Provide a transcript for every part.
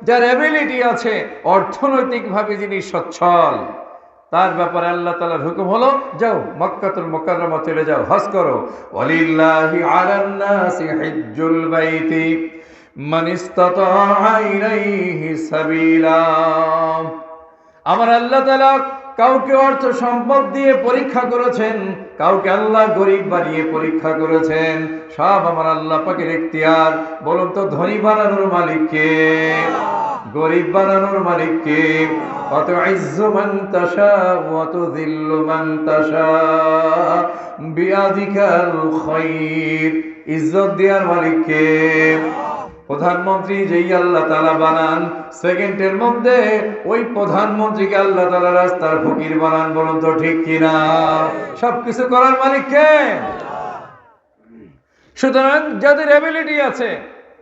যার এবিলিটি আছে, অর্থনৈতিকভাবে যিনি সচ্ছল, তার ব্যাপারে আল্লাহ তাআলার হুকুম হলো যাও মক্কাতুল মুকাররমা চলে যাও, হজ করো। ওয়ালিল্লাহি আলান নাসি হিজ্জুল বাইতি মান ইসতাতাআ ইলাইহি সাবিলা। আমার আল্লাহ তাআলা কাউকে অর্থ সম্পদ দিয়ে পরীক্ষা করেছেন, কাউকে আল্লাহ গরিব বানিয়ে পরীক্ষা করেছেন। সব আমার আল্লাহ পাকের ইখতিয়ার। বলুন তো ধনী বানানোর মালিক কে? গরিব বানানোর মালিক কে? ওয়াতুইজ্জু মান তাশা ওয়া তুযিল্লু মান তাশা বিয়াদিকাল খায়র। ইজ্জত দেওয়ার মালিক কে? প্রধানমন্ত্রী যেই আল্লাহ তাআলা বানান, সেকেন্ডের মধ্যে ওই প্রধানমন্ত্রীকে আল্লাহ তাআলা রাস্তার ফকির বানান। বলুন তো ঠিক কিনা? সবকিছু করার মালিক কে? সুতরাং যাদের এবিলিটি আছে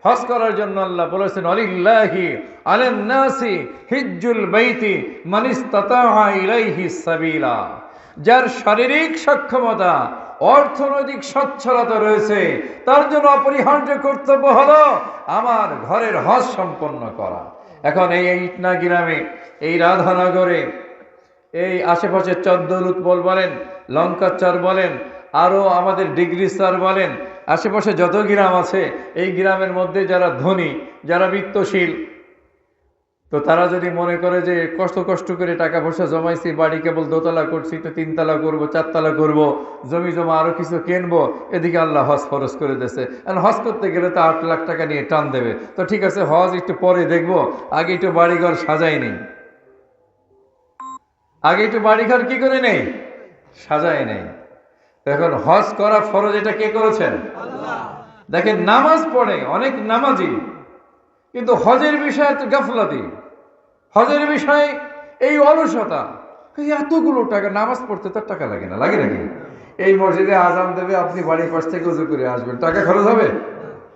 হজ করার জন্য আল্লাহ বলেছেন ওয়ালিল্লাহি আলান নাসি হিজ্জুল বাইতি মান ইসতাতাআ ইলাইহি সাবিলা। যার শারীরিক সক্ষমতা, অর্থনৈতিক সচ্ছলতা রয়েছে, তার জন্য অপরিহার্য কর্তব্য হলো আমার ঘরের হজ সম্পন্ন করা। এখন এই ইটনা গ্রামে, এই রাধানগরে, এই আশেপাশে চদ্দলুৎপল বলেন, লঙ্কাচর বলেন, আরো আমাদের ডিগ্রি স্টার বলেন, আশেপাশে যত গ্রাম আছে, এই গ্রামের মধ্যে যারা ধনী, যারা বিত্তশীল, তো তারা যদি মনে করে যে কষ্ট কষ্ট করে টাকা পয়সা জমাইছি, বাড়ি কেবল দোতলা করছি, তো তিনতলা করব, চারতলা করব, জমি জমা আরো কিছু কিনবো, এদিকে আল্লাহ হজ ফরজ করে দিয়েছে। আর হজ করতে গেলে তো 8 লাখ টাকা নিয়ে টান দেবে। তো ঠিক আছে, হজ একটু পরে দেখবো, আগে একটু বাড়িঘর সাজাই নেই, আগে একটু বাড়িঘর কি করে নেই, সাজাই নেই। এখন হজ করা ফরজ, এটা কে করেছেন? দেখেন নামাজ পড়ে অনেক নামাজি, কিন্তু হজের বিষয়ে গাফলাতি, হজের বিষয়ে এই অলসতা। এতগুলো টাকা, নামাজ পড়তে তার টাকা লাগে না? লাগে নাকি? এই মসজিদে আজান দেবে, আপনি বাড়ির পাশ থেকে উজু করে আসবেন, টাকা খরচ হবে?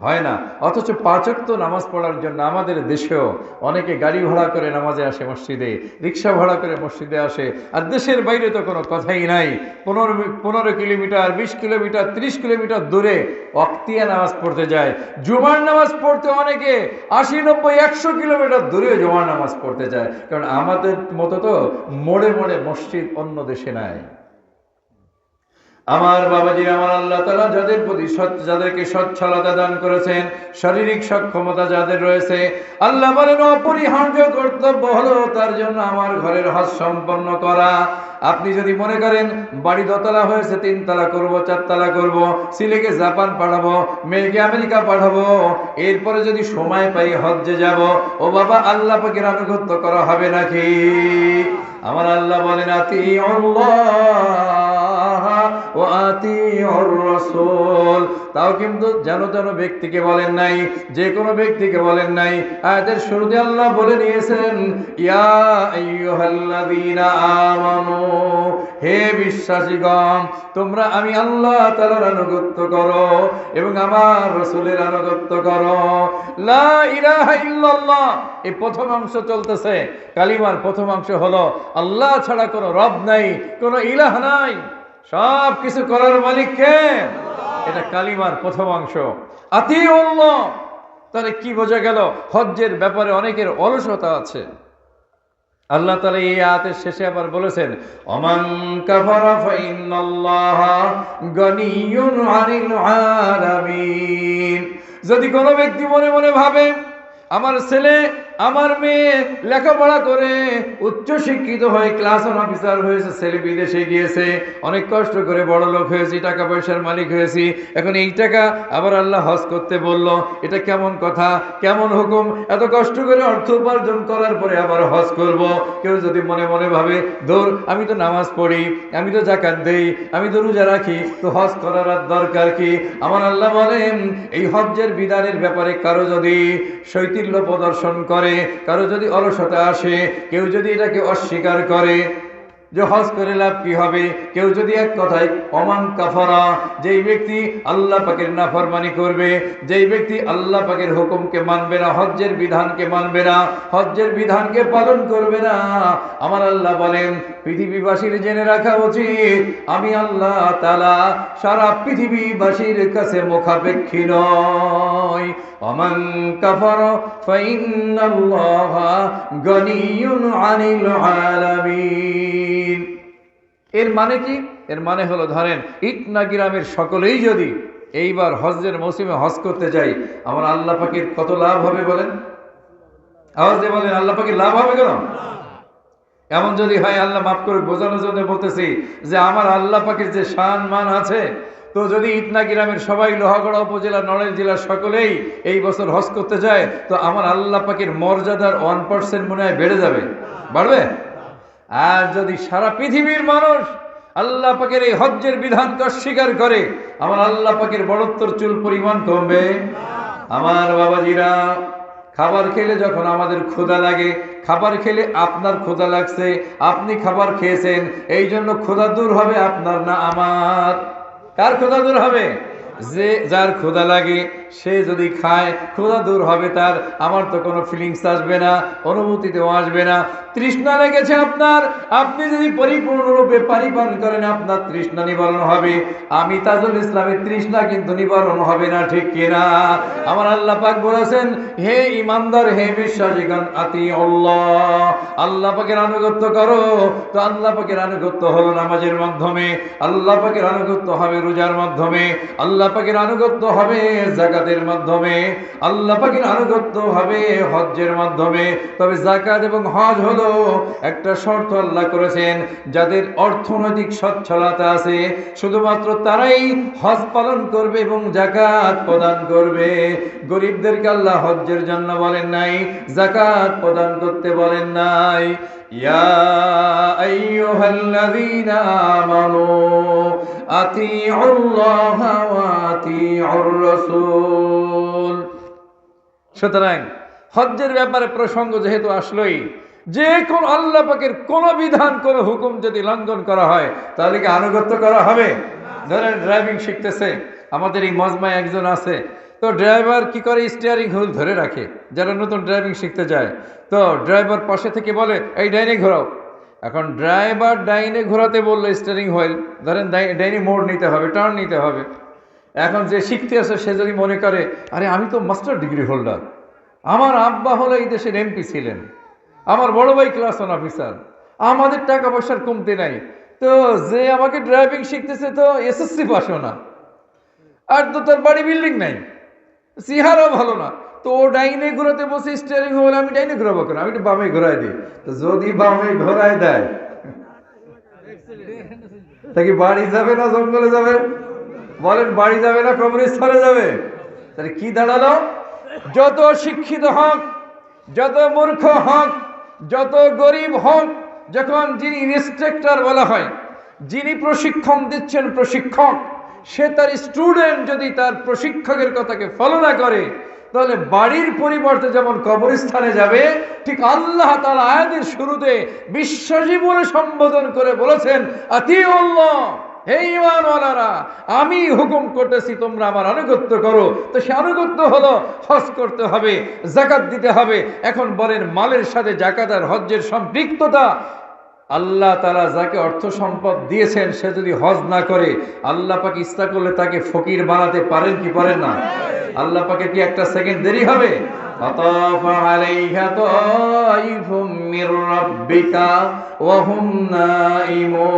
হয় না। অথচ 5 ওয়াক্ত নামাজ পড়ার জন্য আমাদের দেশেও অনেকে গাড়ি ভাড়া করে নামাজে আসে মসজিদে, রিক্সা ভাড়া করে মসজিদে আসে। আর দেশের বাইরে তো কোনো কথাই নাই। 15 কিলোমিটার, 20 কিলোমিটার, 30 কিলোমিটার দূরে ওয়াক্তিয়া নামাজ পড়তে যায়। জুমার নামাজ পড়তে অনেকে 80, 90, 100 কিলোমিটার দূরে জুমার নামাজ পড়তে যায়। কারণ আমাদের মতো তো মোড়ে মোড়ে মসজিদ অন্য দেশে নাই। আমার বাবাজি, আমার আল্লাহ তাআলা যাদের প্রতি যাদেরকে সচ্ছলতা দান করেছেন, শারীরিক সক্ষমতা যাদের রয়েছে, আল্লাহ বলেন অপরিহার্য কর্তব্য হলো তার জন্য আমার ঘরের হজ সম্পন্ন করা। আপনি যদি মনে করেন বাড়ি দোতলা হয়েছে, 3 তলা করব, 4 তলা করব, ছেলেকে জাপান পাঠাবো, মেয়েকে আমেরিকা পাঠাবো, এরপরে যদি সময় পাই হজ্জে যাব, ও বাবা, আল্লাহ পাকের আনুগত্য করা হবে নাকি? আমার আল্লাহ বলেন আতিউল্লাহ ওয়া আতিউর রাসূল। তাও কিন্তু যেন ব্যক্তিকে বলেন নাই, যে কোনো ব্যক্তিকে বলেন নাই। আয়াতের শুরুতে আল্লাহ বলে নিয়েছেন ইয়া আইয়ুহাল্লাযীনা আমানু, হে বিশ্বাসীগণ, তোমরা আমি আল্লাহ তাআলার আনুগত্য করো এবং আমার রাসূলের আনুগত্য করো। লা ইলাহা ইল্লাল্লাহ, এই প্রথম অংশ চলতেছে। কালিমার প্রথম অংশ হলো আল্লাহ ছাড়া কোনো রব নাই, কোনো ইলাহ নাই, সব কিছু করার মালিক কে? এটা কালিমার প্রথম অংশ। আতিউল্লাহ, তাহলে কি বোঝা গেল? হজ্জের ব্যাপারে অনেকের অলসতা আছে। আল্লাহ তাআলা এই আয়াতের শেষে আবার বলেছেন ওমান কাফারা ফাইন্নাল্লাহা গানিয়্যুন আনিল আলামিন। যদি কোনো ব্যক্তি মনে মনে ভাবে আমার ছেলে, আমার মেয়ে লেখাপড়া করে উচ্চ শিক্ষিত হয়ে ক্লাস 1 অফিসার হয়েছে, ছেলে বিদেশে গিয়েছে, অনেক কষ্ট করে বড় লোক হয়েছি, টাকা পয়সার মালিক হয়েছি, এখন এই টাকা আবার আল্লাহ হজ করতে বলল, এটা কেমন কথা, কেমন হুকুম? এত কষ্ট করে অর্থ উপার্জন করার পরে আবার হজ করব। কেউ যদি মনে মনে ভাবে দূর, আমি তো নামাজ পড়ি, আমি তো যাকাত দেই, আমি তো রোজা রাখি, তো হজ করার আর দরকার কি? আমার আল্লাহ বলেন এই হজ্জের বিধানের ব্যাপারে কারো যদি শৈথিল্য প্রদর্শন করে, কারো যদি অলসতা আসে, কেউ যদি এটাকে অস্বীকার করে, যে হজ করে লাভ কি হবে? কেউ যদি এক কথায় ওমান কাফারা, যেই ব্যক্তি আল্লাহ পাকের নাফরমানি করবে, যেই ব্যক্তি আল্লাহ পাকের হুকুমকে মানবে না, হজ্জের বিধানকে মানবে না, হজ্জের বিধানকে পালন করবে না, আমার আল্লাহ বলেন পৃথিবীবাসীর জেনে রাখা উচিত আমি আল্লাহ তাআলা সারা পৃথিবীবাসীর কাছে মুখাপেক্ষী নয়। ওমান কাফারা ফাইন্নাল্লাহা গনিয়্যুন আনিল আলামিন। এর মানে কি? এর মানে হলো, ধরেন ইটনা গ্রামের সকলেই যদি এইবার হজ্জের মৌসুমে হজ করতে যাই, আমার আল্লাহ পাকের কত লাভ হবে বলেন? আওয়াজ দিয়ে বলেন, আল্লাহ পাকের লাভ হবে কেন? এমন যদি হয়, আল্লাহ মাফ করে বোঝানোর জন্য বলতেছি যে আমার আল্লাহ পাকের যে শান মান আছে, তো যদি ইটনা গ্রামের সবাই, লোহাগড়া উপজেলা, নড়াইল জেলার সকলেই এই বছর হজ করতে যায়, তো আমার আল্লাহ পাকের মর্যাদার 1% মনে হয় বেড়ে যাবে, বাড়বে। আর যদি সারা পৃথিবীর মানুষ আল্লাহ পাকের এই হজ্জের বিধানকে অস্বীকার করে, আমার আল্লাহ পাকের বড়ত্বর চুল পরিমাণ কমবে। আমার বাবাজিরা, খাবার খেলে যখন আমাদের ক্ষুধা লাগে, খাবার খেলে আপনার ক্ষুধা লাগছে, আপনি খাবার খেয়েছেন, এই জন্য ক্ষুধা দূর হবে আপনার না আমার? কার ক্ষুধা দূর হবে? যে যার ক্ষুধা লাগে সে যদি খায়, ক্ষুধা দূর হবে তার। আমার তো কোনো ফিলিংস আসবে না, অনুভূতিতেও আসবে না। তৃষ্ণা লেগেছে আপনার, আপনি যদি পরিপূর্ণরূপে পানি পান করেন, আপনার তৃষ্ণা নিবারণ হবে। আমি তাজুল ইসলামের তৃষ্ণা কিন্তু নিবারণ হবে না, ঠিক কিনা? আমার আল্লাহ পাক বলেছেন, হে ইমানদার, হে বিশ্বাসীগণ, আতিউল্লাহ, আল্লাহ পাকের আনুগত্য করো। তো আল্লাহ পাকের আনুগত্য হলো নামাজের মাধ্যমে, আল্লাহ পাকের আনুগত্য হবে রোজার মাধ্যমে, আল্লাহ পাকের আনুগত্য হবে যাকাতের মাধ্যমে, আল্লাহ পাকের আনুগত্য হবে হজ্জের মাধ্যমে। তবে যাকাত এবং হজ হলো একটা শর্ত আল্লাহ করেছেন, যাদের অর্থনৈতিক সচ্ছলতা আছে শুধুমাত্র তারাই হজ পালন করবে এবং যাকাত প্রদান করবে। গরিবদেরকে আল্লাহ হজ্জের জন্য বলেন নাই, যাকাত প্রদান করতে বলেন নাই। ইয়া আইয়ুহাল্লাযীনা আমানু আতিউল্লাহা ওয়া আতিউর রাসূল। সুতরাং হজ্জের ব্যাপারে প্রসঙ্গ যেহেতু আসলোই, যে কোন আল্লাহ পাকের কোন বিধান, কোন হুকুম যদি লঙ্ঘন করা হয়, তাহলে কি আনুগত্য করা হবে? ধরেন ড্রাইভিং শিখতেছে, আমাদের এই মজমায় একজন আছে, তো ড্রাইভার কি করে, স্টিয়ারিং হুইল ধরে রাখে। যারা নতুন ড্রাইভিং শিখতে যায়, তো ড্রাইভার পাশে থেকে বলে, এই ডাইনে ঘোরাও। এখন ড্রাইভার ডাইনে ঘোরাতে বললো স্টিয়ারিং হুইল, ধরেন ডাইনে মোড় নিতে হবে, টার্ন নিতে হবে। এখন যে শিখতে আসে সে যদি মনে করে, আরে আমি তো মাস্টার ডিগ্রি হোল্ডার, আমার আব্বা হলো এই দেশের এমপি ছিলেন, আমার বড় ভাই ক্লাস 1 অফিসার, আমাদের টাকা পয়সার কমতি নাই, তো যে আমাকে ড্রাইভিং শিখতেছে তো এসএসসি পাসও না, আর তো তার বাড়ি বিল্ডিং নাই, চেহারাও ভালো না, তো ও ডাইনে ঘোরাতে বসে স্টিয়ারিং হলে আমি ডাইনে ঘোরাবো কেন, আমি একটু বামে ঘোরাই দিই। তো যদি বামে ঘোরায় দেয়, তা কি বাড়ি যাবে না জঙ্গলে যাবে? বলেন, বাড়ি যাবে না কবরস্থানে যাবে? তাহলে কি দাঁড়ালো? যত শিক্ষিত হোক, যত মূর্খ হোক, যত গরিব হোক, যখন যিনি ইনস্ট্রাক্টর বলা হয়, যিনি প্রশিক্ষণ দিচ্ছেন প্রশিক্ষক, সে তার স্টুডেন্ট যদি তার প্রশিক্ষকের কথাকে ফলো না করে, তাহলে বাড়ির পরিবর্তে যেমন কবরস্থানে যাবে, ঠিক আল্লাহ তাআলা আয়াতের শুরুতে বিশ্বজীবনে সম্বোধন করে বলেছেন, আতিউল্লাহ, হে ঈমানওয়ালারা, আমি হুকুম করতেছি তোমরা আমার আনুগত্য করো। তো সে আনুগত্য হলো হজ করতে হবে, যাকাত দিতে হবে। এখন বলেন, মালের সাথে যাকাত আর হজ্জের সম্পৃক্ততা, আল্লাহ তাআলা যাকে অর্থ সম্পদ দিয়েছেন সে যদি হজ না করে, আল্লাহ পাক ইচ্ছা করলে তাকে ফকির বানাতে পারেন কি পারেন না? আল্লাহ পাকে কি একটা সেকেন্ড দেরি হবে? আতাফা আলাইহা তাইফুম মির রাব্বিকা ওয়া হুম নাইমুন।